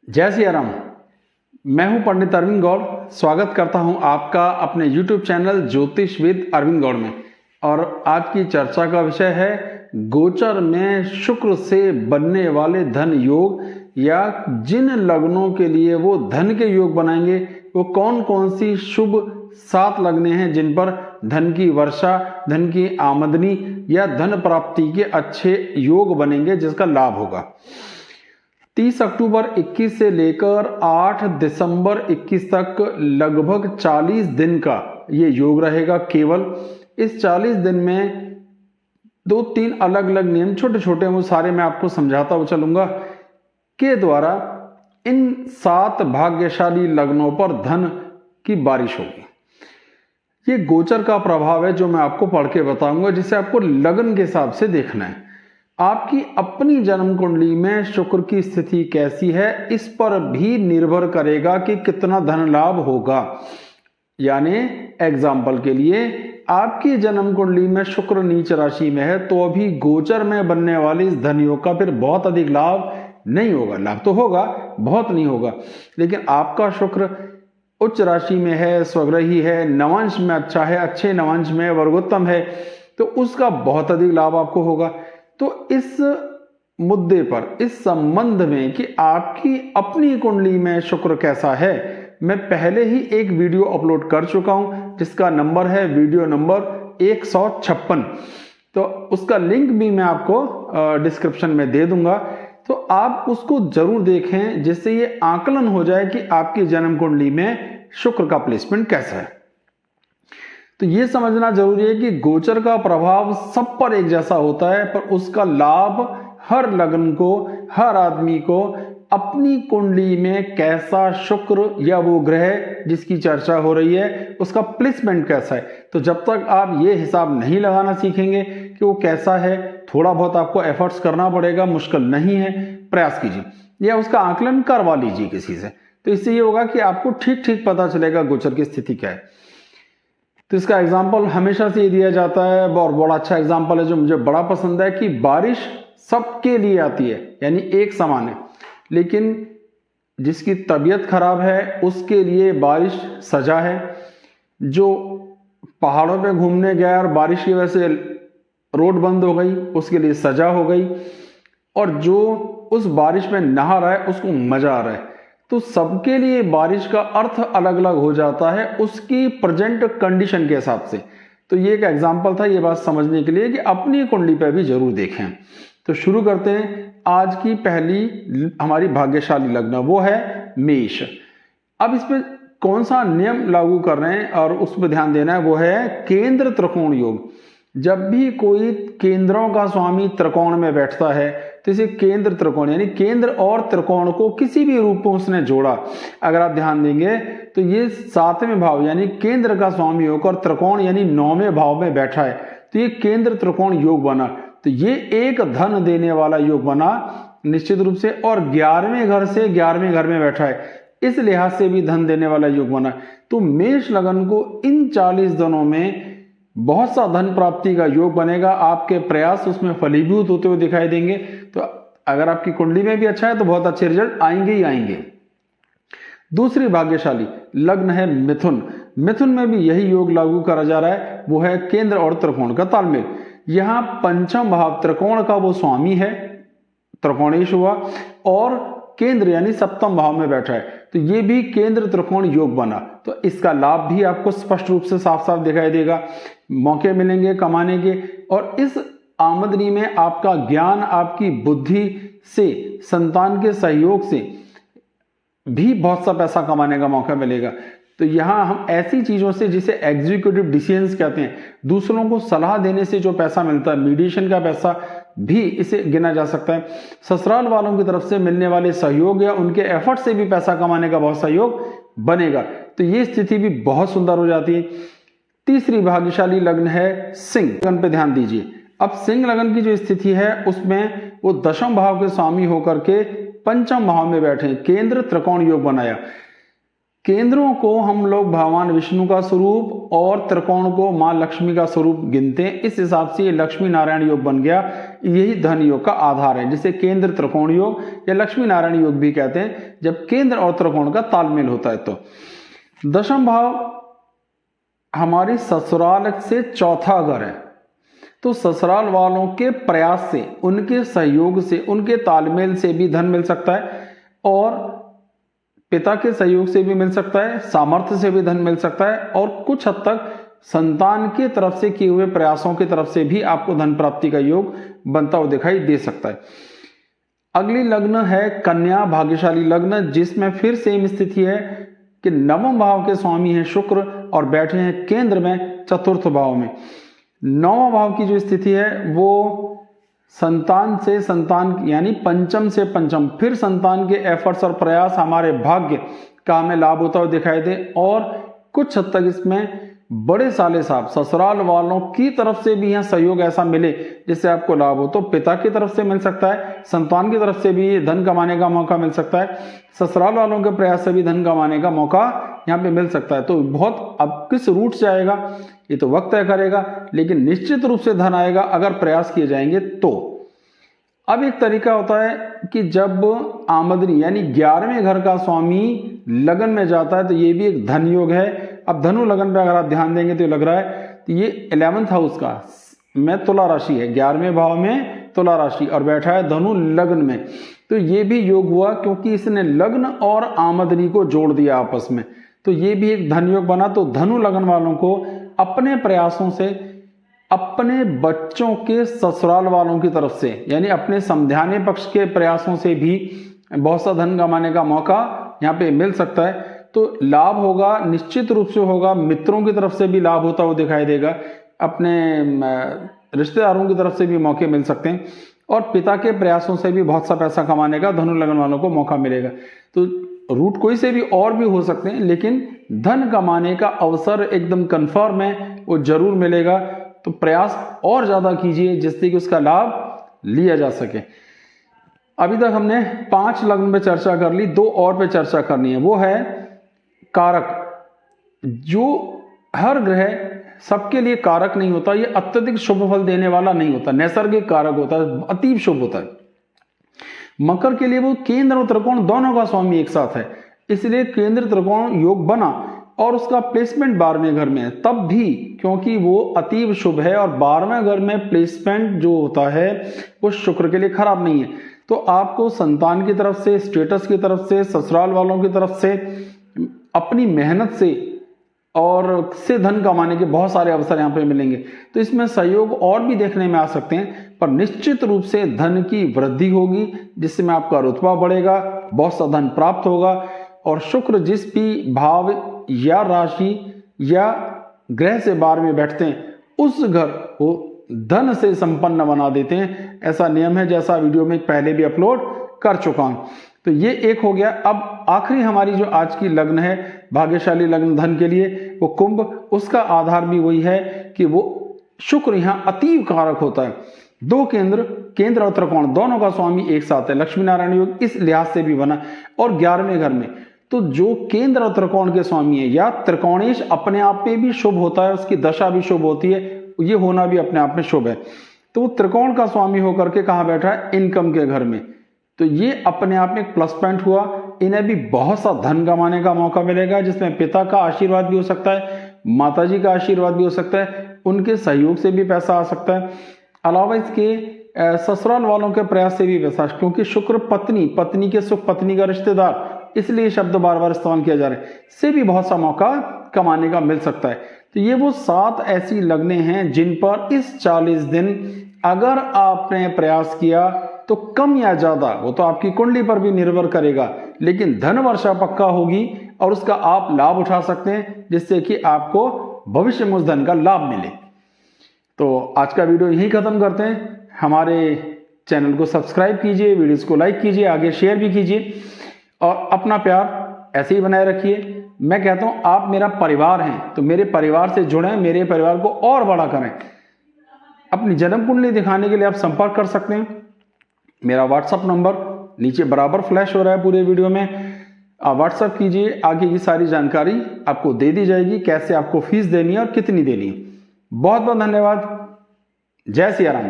जय सिया राम। मैं हूं पंडित अरविंद गौड़। स्वागत करता हूं आपका अपने YouTube चैनल ज्योतिष विद अरविंद गौड़ में। और आज की चर्चा का विषय है गोचर में शुक्र से बनने वाले धन योग, या जिन लग्नों के लिए वो धन के योग बनाएंगे वो कौन कौन सी शुभ 7 लग्नें हैं जिन पर धन की वर्षा, धन की आमदनी या धन प्राप्ति के अच्छे योग बनेंगे जिसका लाभ होगा। 30 अक्टूबर 21 से लेकर 8 दिसंबर 21 तक लगभग 40 दिन का ये योग रहेगा। केवल इस 40 दिन में 2-3 अलग अलग नियम छोटे छोटे वो सारे मैं आपको समझाता हुआ चलूंगा के द्वारा इन 7 भाग्यशाली लग्नों पर धन की बारिश होगी। ये गोचर का प्रभाव है जो मैं आपको पढ़ के बताऊंगा, जिसे आपको लग्न के हिसाब से देखना है। आपकी अपनी जन्म कुंडली में शुक्र की स्थिति कैसी है इस पर भी निर्भर करेगा कि कितना धन लाभ होगा। यानी एग्जाम्पल के लिए आपकी जन्म कुंडली में शुक्र नीच राशि में है तो अभी गोचर में बनने वाले इस धन योग का फिर बहुत अधिक लाभ नहीं होगा। लाभ तो होगा, बहुत नहीं होगा। लेकिन आपका शुक्र उच्च राशि में है, स्वग्रही है, नवांश में अच्छा है, अच्छे नवांश में वर्गोत्तम है, तो उसका बहुत अधिक लाभ आपको होगा। तो इस मुद्दे पर, इस संबंध में कि आपकी अपनी कुंडली में शुक्र कैसा है, मैं पहले ही एक वीडियो अपलोड कर चुका हूं जिसका नंबर है वीडियो नंबर 156। तो उसका लिंक भी मैं आपको डिस्क्रिप्शन में दे दूंगा, तो आप उसको जरूर देखें जिससे ये आकलन हो जाए कि आपकी जन्म कुंडली में शुक्र का प्लेसमेंट कैसा है। तो ये समझना जरूरी है कि गोचर का प्रभाव सब पर एक जैसा होता है, पर उसका लाभ हर लग्न को, हर आदमी को अपनी कुंडली में कैसा शुक्र या वो ग्रह जिसकी चर्चा हो रही है उसका प्लेसमेंट कैसा है। तो जब तक आप ये हिसाब नहीं लगाना सीखेंगे कि वो कैसा है, थोड़ा बहुत आपको एफर्ट्स करना पड़ेगा, मुश्किल नहीं है, प्रयास कीजिए या उसका आकलन करवा लीजिए किसी से। तो इससे ये होगा कि आपको ठीक ठीक पता चलेगा गोचर की स्थिति क्या है। तो इसका एग्जाम्पल हमेशा से ये दिया जाता है और बड़ा अच्छा एग्जाम्पल है जो मुझे बड़ा पसंद है कि बारिश सबके लिए आती है, यानी एक समान है, लेकिन जिसकी तबीयत खराब है उसके लिए बारिश सजा है। जो पहाड़ों पे घूमने गया और बारिश की वजह से रोड बंद हो गई उसके लिए सजा हो गई, और जो उस बारिश में नहा रहा है उसको मजा आ रहा है। तो सबके लिए बारिश का अर्थ अलग अलग हो जाता है उसकी प्रेजेंट कंडीशन के हिसाब से। तो ये एक एग्जांपल था ये बात समझने के लिए कि अपनी कुंडली पर भी जरूर देखें। तो शुरू करते हैं। आज की पहली हमारी भाग्यशाली लग्न वो है मेष। अब इस पे कौन सा नियम लागू कर रहे हैं और उस पर ध्यान देना है, वो है केंद्र त्रिकोण योग। जब भी कोई केंद्रों का स्वामी त्रिकोण में बैठता है तो इसे केंद्र त्रिकोण, यानी केंद्र और त्रिकोण को किसी भी रूप में उसने जोड़ा, अगर आप ध्यान देंगे तो ये 7वें भाव यानी केंद्र का स्वामी होकर त्रिकोण यानी 9वें भाव में बैठा है, तो ये केंद्र त्रिकोण योग बना। तो ये एक धन देने वाला योग बना निश्चित रूप से, और 11वें घर से 11वें घर में बैठा है, इस लिहाज से भी धन देने वाला योग बना। तो मेष लगन को इन 40 दिनों में बहुत सा धन प्राप्ति का योग बनेगा। आपके प्रयास उसमें फलीभूत होते हुए दिखाई देंगे। तो अगर आपकी कुंडली में भी अच्छा है तो बहुत अच्छे रिजल्ट आएंगे ही आएंगे। दूसरी भाग्यशाली लग्न है मिथुन। मिथुन में भी यही योग लागू करा जा रहा है, वो है केंद्र और त्रिकोण का तालमेल। यहां पंचम भाव त्रिकोण का वो स्वामी है, त्रिकोणेश हुआ, और केंद्र यानी 7वें भाव में बैठा है, तो ये भी केंद्र त्रिकोण योग बना। तो इसका लाभ भी आपको स्पष्ट रूप से साफ साफ दिखाई देगा, मौके मिलेंगे कमाने के, और इस आमदनी में आपका ज्ञान, आपकी बुद्धि से, संतान के सहयोग से भी बहुत सा पैसा कमाने का मौका मिलेगा। तो यहां हम ऐसी चीजों से जिसे एग्जीक्यूटिव डिसीजंस कहते हैं, दूसरों को सलाह देने से जो पैसा मिलता है, मीडिएशन का पैसा भी इसे गिना जा सकता है। ससुराल वालों की तरफ से मिलने वाले सहयोग या उनके एफर्ट से भी पैसा कमाने का बहुत सहयोग बनेगा। तो ये स्थिति भी बहुत सुंदर हो जाती है। तीसरी भाग्यशाली लग्न है सिंह लगन पे ध्यान दीजिए। अब सिंह लगन की जो स्थिति है उसमें वो 10वें भाव के स्वामी होकर के 5वें भाव में बैठे, केंद्र त्रिकोण योग बनाया। केंद्रों को हम लोग भगवान विष्णु का स्वरूप और त्रिकोण को मां लक्ष्मी का स्वरूप गिनते हैं, इस हिसाब से ये लक्ष्मी नारायण योग बन गया। यही धन योग का आधार है, जिसे केंद्र त्रिकोण योग या लक्ष्मी नारायण योग भी कहते हैं, जब केंद्र और त्रिकोण का तालमेल होता है। तो दशम भाव हमारी ससुराल से चौथा घर है, तो ससुराल वालों के प्रयास से, उनके सहयोग से, उनके तालमेल से भी धन मिल सकता है, और पिता के सहयोग से भी मिल सकता है, सामर्थ्य से भी धन मिल सकता है, और कुछ हद तक संतान की तरफ से किए हुए प्रयासों की तरफ से भी आपको धन प्राप्ति का योग बनता हुआ दिखाई दे सकता है। अगली लग्न है कन्या भाग्यशाली लग्न, जिसमें फिर सेम स्थिति है कि नवम भाव के स्वामी हैं शुक्र और बैठे हैं केंद्र में चतुर्थ भाव में। नौवां भाव की जो स्थिति है वो संतान से संतान यानी पंचम से पंचम, फिर संतान के एफर्ट्स और प्रयास, हमारे भाग्य का हमें लाभ होता हुआ दिखाई दे, और कुछ हद तक इसमें बड़े साले साहब ससुराल वालों की तरफ से भी यहाँ सहयोग ऐसा मिले जिससे आपको लाभ हो। तो पिता की तरफ से मिल सकता है, संतान की तरफ से भी धन कमाने का मौका मिल सकता है, ससुराल वालों के प्रयास से भी धन कमाने का मौका यहाँ पे मिल सकता है। तो बहुत अब किस रूट से आएगा ये तो वक्त तय करेगा, लेकिन निश्चित रूप से धन आएगा अगर प्रयास किए जाएंगे तो। अब एक तरीका होता है कि जब आमदनी यानी 11वें घर का स्वामी लगन में जाता है तो ये भी एक धन योग है। अब धनु लगन पे अगर आप ध्यान देंगे तो लग रहा है तो ये 11th हाउस का में तुला राशि है, 11वें भाव में तुला राशि, और बैठा है धनु लगन में। तो ये भी योग हुआ क्योंकि इसने लग्न और आमदनी को जोड़ दिया आपस में, तो ये भी एक धन योग बना। तो धनु लगन वालों को अपने प्रयासों से, अपने बच्चों के ससुराल वालों की तरफ से यानी अपने समझाने पक्ष के प्रयासों से भी बहुत सा धन कमाने का मौका यहाँ पे मिल सकता है। तो लाभ होगा, निश्चित रूप से होगा, मित्रों की तरफ से भी लाभ होता हुआ दिखाई देगा, अपने रिश्तेदारों की तरफ से भी मौके मिल सकते हैं, और पिता के प्रयासों से भी बहुत सा पैसा कमाने का धनु लगन वालों को मौका मिलेगा। तो रूट कोई से भी और भी हो सकते हैं, लेकिन धन कमाने का अवसर एकदम कंफर्म है, वो जरूर मिलेगा। तो प्रयास और ज्यादा कीजिए जिससे कि उसका लाभ लिया जा सके। अभी तक हमने 5 लग्न पे चर्चा कर ली, 2 और पे चर्चा करनी है, वो है कारक। जो हर ग्रह सबके लिए कारक नहीं होता, ये अत्यधिक शुभ फल देने वाला नहीं होता, नैसर्गिक कारक होता है, अतीव शुभ होता है। मकर के लिए वो केंद्र और त्रिकोण दोनों का स्वामी एक साथ है, इसलिए केंद्र त्रिकोण योग बना, और उसका प्लेसमेंट 12वें घर में है, तब भी क्योंकि वो अतीव शुभ है, और 12वें घर में प्लेसमेंट जो होता है वो शुक्र के लिए खराब नहीं है। तो आपको संतान की तरफ से, स्टेटस की तरफ से, ससुराल वालों की तरफ से, अपनी मेहनत से और से धन कमाने के बहुत सारे अवसर यहाँ पे मिलेंगे। तो इसमें सहयोग और भी देखने में आ सकते हैं, पर निश्चित रूप से धन की वृद्धि होगी, जिसमें आपका रुतबा बढ़ेगा, बहुत सा धन प्राप्त होगा, और शुक्र जिस भी भाव या राशि या ग्रह से 12 में बैठते हैं उस घर को धन से संपन्न बना देते हैं। ऐसा नियम है, जैसा वीडियो में पहले भी अपलोड कर चुका हूं। तो ये एक हो गया। अब आखिरी हमारी जो आज की लग्न है भाग्यशाली लग्न धन के लिए, वो कुंभ, उसका आधार भी वही है कि वो शुक्र यहाँ अतीव कारक होता है। 2 केंद्र और त्रिकोण दोनों का स्वामी एक साथ है, लक्ष्मी नारायण योग इस लिहाज से भी बना, और 11वें घर में। तो जो केंद्र और त्रिकोण के स्वामी है, या त्रिकोणेश अपने आप में भी शुभ होता है, उसकी दशा भी शुभ होती है, ये होना भी अपने आप में शुभ है। तो वो त्रिकोण का स्वामी होकर के कहाँ बैठा है, इनकम के घर में। तो ये अपने आप में एक प्लस पॉइंट हुआ। इन्हें भी बहुत सा धन कमाने का मौका मिलेगा, जिसमें पिता का आशीर्वाद भी हो सकता है, माताजी का आशीर्वाद भी हो सकता है, उनके सहयोग से भी पैसा आ सकता है। अलावा इसके ससुराल वालों के प्रयास से भी पैसा, क्योंकि शुक्र पत्नी के सुख, पत्नी का रिश्तेदार, इसलिए शब्द बार बार इस्तेमाल किया जा रहा है, से भी बहुत सा मौका कमाने का मिल सकता है। तो ये वो 7 ऐसी लगने हैं जिन पर इस 40 दिन अगर आपने प्रयास किया तो कम या ज्यादा, वो तो आपकी कुंडली पर भी निर्भर करेगा, लेकिन धन वर्षा पक्का होगी और उसका आप लाभ उठा सकते हैं, जिससे कि आपको भविष्य में उस धन का लाभ मिले। तो आज का वीडियो यहीं खत्म करते हैं। हमारे चैनल को सब्सक्राइब कीजिए, वीडियोस को लाइक कीजिए, आगे शेयर भी कीजिए, और अपना प्यार ऐसे ही बनाए रखिए। मैं कहता हूं आप मेरा परिवार हैं, तो मेरे परिवार से जुड़ें, मेरे परिवार को और बड़ा करें। अपनी जन्म कुंडली दिखाने के लिए आप संपर्क कर सकते हैं। मेरा व्हाट्सएप नंबर नीचे बराबर फ्लैश हो रहा है पूरे वीडियो में, आप व्हाट्सएप कीजिए, आगे की सारी जानकारी आपको दे दी जाएगी, कैसे आपको फीस देनी है और कितनी देनी है। बहुत बहुत धन्यवाद। जय सिया राम।